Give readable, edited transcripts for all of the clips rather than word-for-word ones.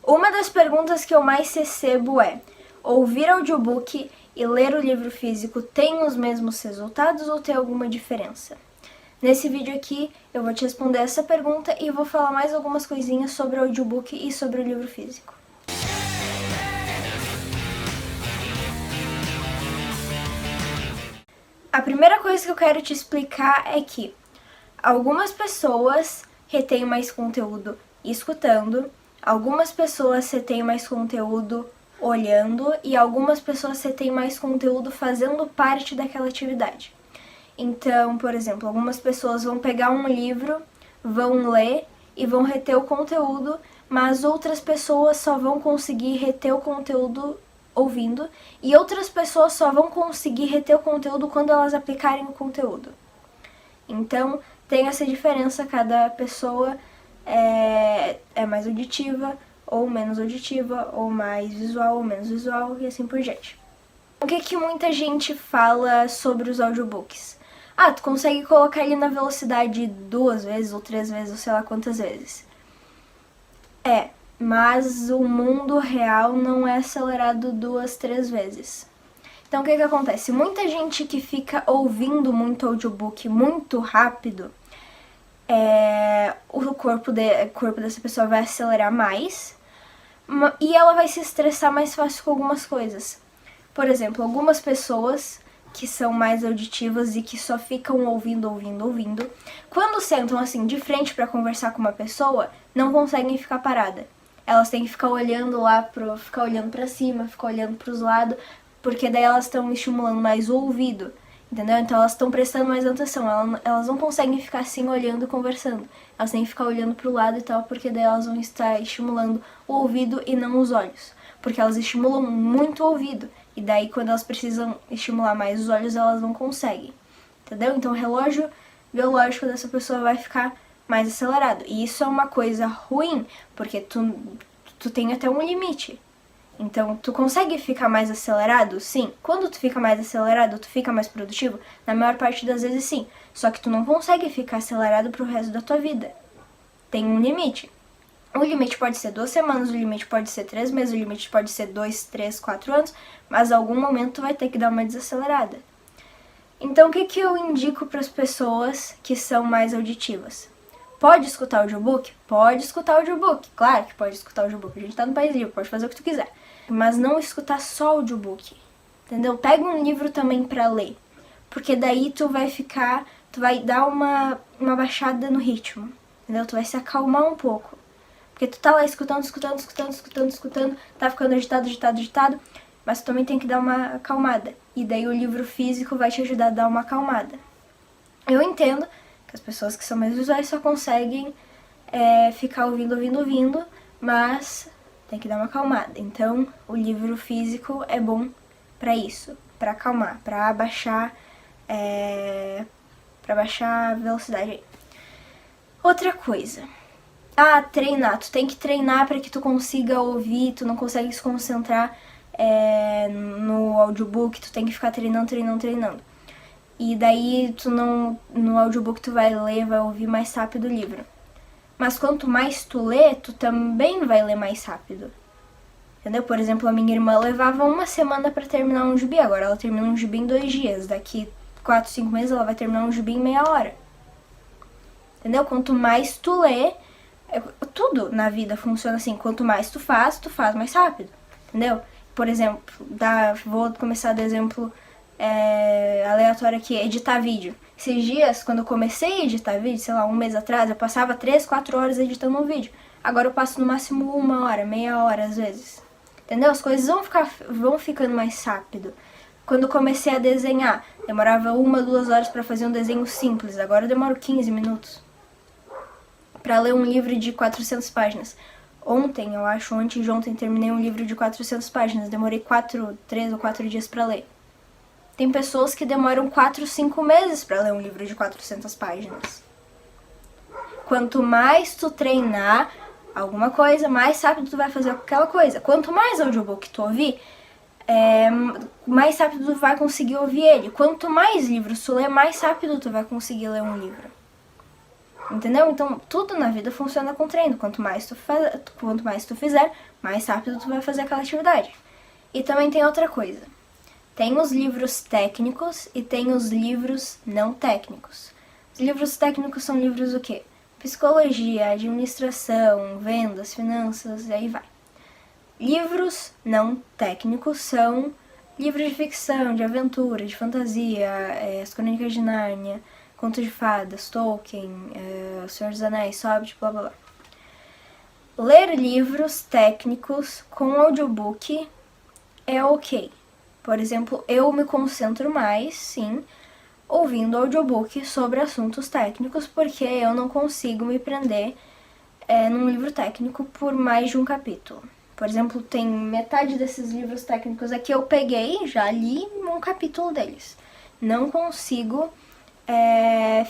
Uma das perguntas que eu mais recebo é: ouvir audiobook e ler o livro físico tem os mesmos resultados ou tem alguma diferença? Nesse vídeo aqui eu vou te responder essa pergunta e vou falar mais algumas coisinhas sobre o audiobook e sobre o livro físico. A primeira coisa que eu quero te explicar é que algumas pessoas retêm mais conteúdo escutando, algumas pessoas retêm mais conteúdo olhando e algumas pessoas retêm mais conteúdo fazendo parte daquela atividade. Então, por exemplo, algumas pessoas vão pegar um livro, vão ler e vão reter o conteúdo, mas outras pessoas só vão conseguir reter o conteúdo ouvindo e outras pessoas só vão conseguir reter o conteúdo quando elas aplicarem o conteúdo. Então, tem essa diferença, cada pessoa é mais auditiva ou menos auditiva, ou mais visual ou menos visual e assim por diante. O que muita gente fala sobre os audiobooks? Ah, tu consegue colocar ele na velocidade 2 vezes ou 3 vezes ou sei lá quantas vezes. Mas o mundo real não é acelerado 2, 3 vezes. Então o que acontece? Muita gente que fica ouvindo muito audiobook muito rápido, o corpo dessa pessoa vai acelerar mais e ela vai se estressar mais fácil com algumas coisas. Por exemplo, algumas pessoas que são mais auditivas e que só ficam ouvindo, quando sentam assim de frente para conversar com uma pessoa, não conseguem ficar parada. Elas têm que ficar olhando ficar olhando para cima, ficar olhando para os lados, porque daí elas estão estimulando mais o ouvido, entendeu? Então elas estão prestando mais atenção, elas não conseguem ficar assim olhando e conversando. Elas têm que ficar olhando para o lado e tal, porque daí elas vão estar estimulando o ouvido e não os olhos, porque elas estimulam muito o ouvido. E daí, quando elas precisam estimular mais os olhos, elas não conseguem, entendeu? Então, o relógio biológico dessa pessoa vai ficar mais acelerado. E isso é uma coisa ruim, porque tu tem até um limite. Então, tu consegue ficar mais acelerado? Sim. Quando tu fica mais acelerado, tu fica mais produtivo? Na maior parte das vezes, sim. Só que tu não consegue ficar acelerado pro resto da tua vida. Tem um limite. O limite pode ser 2 semanas, o limite pode ser 3 meses, o limite pode ser 2, 3, 4 anos, mas em algum momento tu vai ter que dar uma desacelerada. Então, o que eu indico para as pessoas que são mais auditivas? Pode escutar audiobook? Pode escutar audiobook. Claro que pode escutar audiobook. A gente tá no país livre, pode fazer o que tu quiser. Mas não escutar só audiobook, entendeu? Pega um livro também para ler, porque daí tu vai dar uma baixada no ritmo, entendeu? Tu vai se acalmar um pouco. Porque tu tá lá escutando, tá ficando agitado, mas tu também tem que dar uma acalmada. E daí o livro físico vai te ajudar a dar uma acalmada. Eu entendo que as pessoas que são mais visuais só conseguem ficar ouvindo, mas tem que dar uma acalmada. Então, o livro físico é bom pra isso, pra acalmar, pra baixar a velocidade aí. Outra coisa. Treinar. Tu tem que treinar para que tu consiga ouvir, tu não consegue se concentrar no audiobook, tu tem que ficar treinando. E daí no audiobook tu vai ler, vai ouvir mais rápido o livro. Mas quanto mais tu lê, tu também vai ler mais rápido. Entendeu? Por exemplo, a minha irmã levava 1 semana para terminar um gibi, agora ela termina um gibi em 2 dias. Daqui 4, 5 meses ela vai terminar um gibi em meia hora. Entendeu? Quanto mais tu lê, tudo na vida funciona assim, quanto mais tu faz mais rápido, entendeu? Por exemplo, vou começar do exemplo aleatório aqui, editar vídeo. Esses dias, quando eu comecei a editar vídeo, sei lá, 1 mês atrás, eu passava 3, 4 horas editando um vídeo. Agora eu passo no máximo 1 hora, meia hora às vezes, entendeu? As coisas vão ficando mais rápido. Quando eu comecei a desenhar, demorava 1, 2 horas para fazer um desenho simples, agora eu demoro 15 minutos. Para ler um livro de 400 páginas. Ontem, eu acho, antes de ontem, terminei um livro de 400 páginas. Demorei 3 ou 4 dias para ler. Tem pessoas que demoram 4, 5 meses para ler um livro de 400 páginas. Quanto mais tu treinar alguma coisa, mais rápido tu vai fazer aquela coisa. Quanto mais audiobook tu ouvir, mais rápido tu vai conseguir ouvir ele. Quanto mais livros tu ler, mais rápido tu vai conseguir ler um livro. Entendeu? Então, tudo na vida funciona com treino. Quanto mais tu fizer, mais rápido tu vai fazer aquela atividade. E também tem outra coisa. Tem os livros técnicos e tem os livros não técnicos. Os livros técnicos são livros o quê? Psicologia, administração, vendas, finanças, e aí vai. Livros não técnicos são livros de ficção, de aventura, de fantasia, as Crônicas de Nárnia, Contos de Fadas, Tolkien, O Senhor dos Anéis, Hobbit, blá blá blá. Ler livros técnicos com audiobook é ok. Por exemplo, eu me concentro mais, sim, ouvindo audiobook sobre assuntos técnicos, porque eu não consigo me prender num livro técnico por mais de um capítulo. Por exemplo, tem metade desses livros técnicos aqui eu peguei, já li um capítulo deles. Não consigo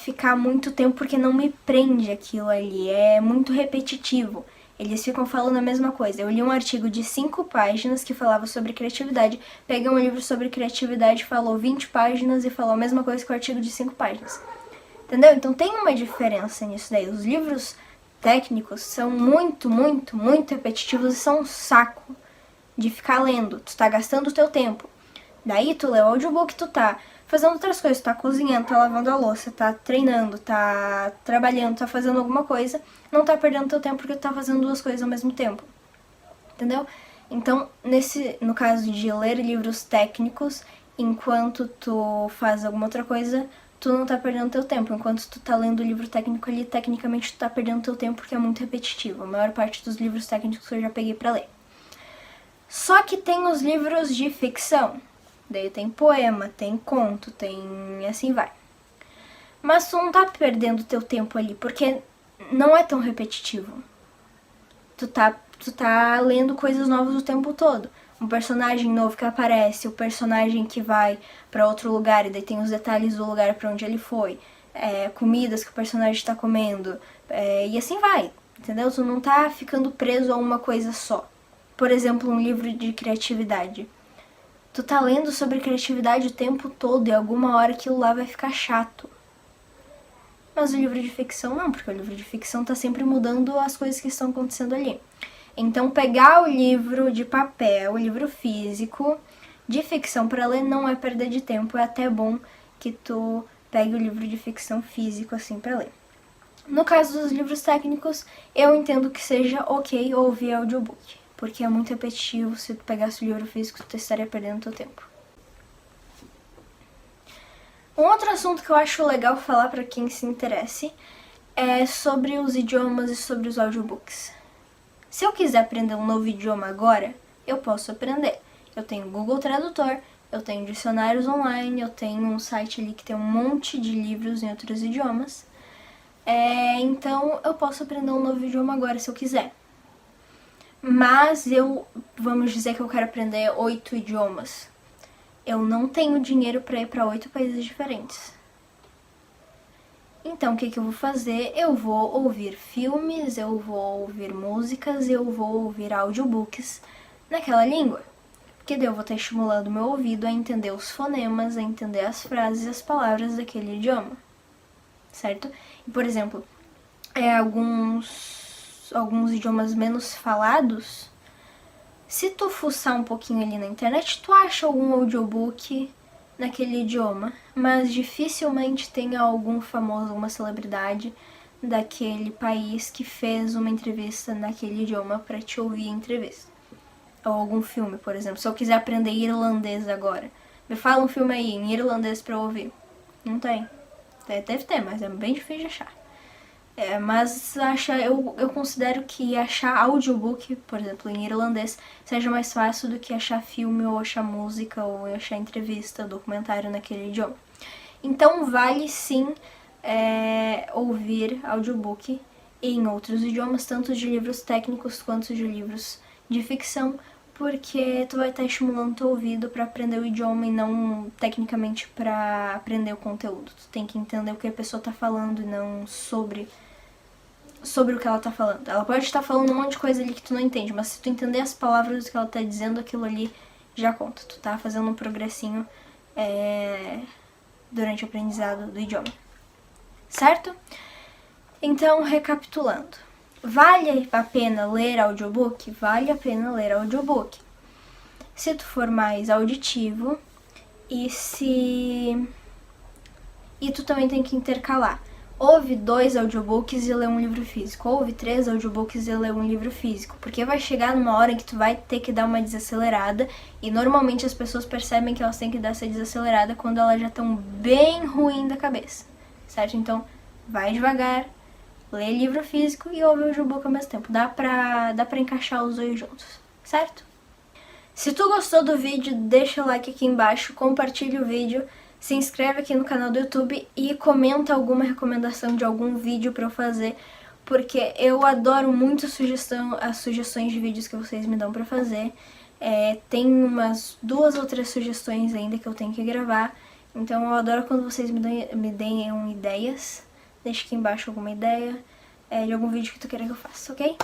ficar muito tempo porque não me prende aquilo ali, é muito repetitivo. Eles ficam falando a mesma coisa. Eu li um artigo de 5 páginas que falava sobre criatividade, peguei um livro sobre criatividade, falou 20 páginas e falou a mesma coisa que o artigo de 5 páginas. Entendeu? Então tem uma diferença nisso daí. Os livros técnicos são muito, muito, muito repetitivos e são um saco de ficar lendo. Tu tá gastando o teu tempo. Daí tu lê o audiobook, tu tá fazendo outras coisas, tá cozinhando, tá lavando a louça, tá treinando, tá trabalhando, tá fazendo alguma coisa, não tá perdendo teu tempo porque tu tá fazendo 2 coisas ao mesmo tempo. Entendeu? Então, no caso de ler livros técnicos, enquanto tu faz alguma outra coisa, tu não tá perdendo teu tempo. Enquanto tu tá lendo o livro técnico ali, tecnicamente tu tá perdendo teu tempo porque é muito repetitivo. A maior parte dos livros técnicos eu já peguei pra ler. Só que tem os livros de ficção. Daí tem poema, tem conto, tem assim vai. Mas tu não tá perdendo teu tempo ali, porque não é tão repetitivo. Tu tá lendo coisas novas o tempo todo. Um personagem novo que aparece, o personagem que vai pra outro lugar, e daí tem os detalhes do lugar pra onde ele foi, comidas que o personagem tá comendo, e assim vai, entendeu? Tu não tá ficando preso a uma coisa só. Por exemplo, um livro de criatividade. Tu tá lendo sobre criatividade o tempo todo e alguma hora aquilo lá vai ficar chato. Mas o livro de ficção não, porque o livro de ficção tá sempre mudando as coisas que estão acontecendo ali. Então pegar o livro de papel, o livro físico de ficção para ler não é perda de tempo, é até bom que tu pegue o livro de ficção físico assim para ler. No caso dos livros técnicos, eu entendo que seja ok ouvir audiobook, porque é muito repetitivo. Se tu pegasse o livro físico, tu estaria perdendo teu tempo. Um outro assunto que eu acho legal falar para quem se interesse é sobre os idiomas e sobre os audiobooks. Se eu quiser aprender um novo idioma agora, eu posso aprender. Eu tenho Google Tradutor, eu tenho dicionários online, eu tenho um site ali que tem um monte de livros em outros idiomas. Então eu posso aprender um novo idioma agora se eu quiser. Mas vamos dizer que eu quero aprender 8 idiomas. Eu não tenho dinheiro para ir para 8 países diferentes. Então, o que eu vou fazer? Eu vou ouvir filmes, eu vou ouvir músicas, eu vou ouvir audiobooks naquela língua. Porque daí eu vou estar estimulando o meu ouvido a entender os fonemas, a entender as frases e as palavras daquele idioma. Certo? E, por exemplo, alguns idiomas menos falados, se tu fuçar um pouquinho ali na internet, tu acha algum audiobook naquele idioma, mas dificilmente tem algum famoso, alguma celebridade daquele país que fez uma entrevista naquele idioma pra te ouvir a entrevista. Ou algum filme, por exemplo. Se eu quiser aprender irlandês agora, me fala um filme aí em irlandês pra eu ouvir. Não tem. Deve ter, mas é bem difícil de achar. Mas eu considero que achar audiobook, por exemplo, em irlandês, seja mais fácil do que achar filme, ou achar música, ou achar entrevista, documentário naquele idioma. Então vale sim ouvir audiobook em outros idiomas, tanto de livros técnicos quanto de livros de ficção, porque tu vai estar estimulando teu ouvido para aprender o idioma e não tecnicamente para aprender o conteúdo. Tu tem que entender o que a pessoa tá falando e não sobre o que ela tá falando. Ela pode estar falando um monte de coisa ali que tu não entende, mas se tu entender as palavras que ela tá dizendo, aquilo ali já conta. Tu tá fazendo um progressinho durante o aprendizado do idioma. Certo? Então, recapitulando. Vale a pena ler audiobook? Vale a pena ler audiobook. Se tu for mais auditivo e tu também tem que intercalar. Ouve 2 audiobooks e lê um livro físico. Ouve 3 audiobooks e lê um livro físico. Porque vai chegar numa hora em que tu vai ter que dar uma desacelerada. E normalmente as pessoas percebem que elas têm que dar essa desacelerada quando elas já estão bem ruim da cabeça. Certo? Então, vai devagar, lê livro físico e ouve audiobook ao mesmo tempo. Dá pra encaixar os dois juntos. Certo? Se tu gostou do vídeo, deixa o like aqui embaixo, compartilha o vídeo. Se inscreve aqui no canal do YouTube e comenta alguma recomendação de algum vídeo pra eu fazer, porque eu adoro muito as sugestões de vídeos que vocês me dão pra fazer. Tem umas 2 ou 3 sugestões ainda que eu tenho que gravar, então eu adoro quando vocês me deem ideias. Deixa aqui embaixo alguma ideia de algum vídeo que tu queira que eu faça, ok?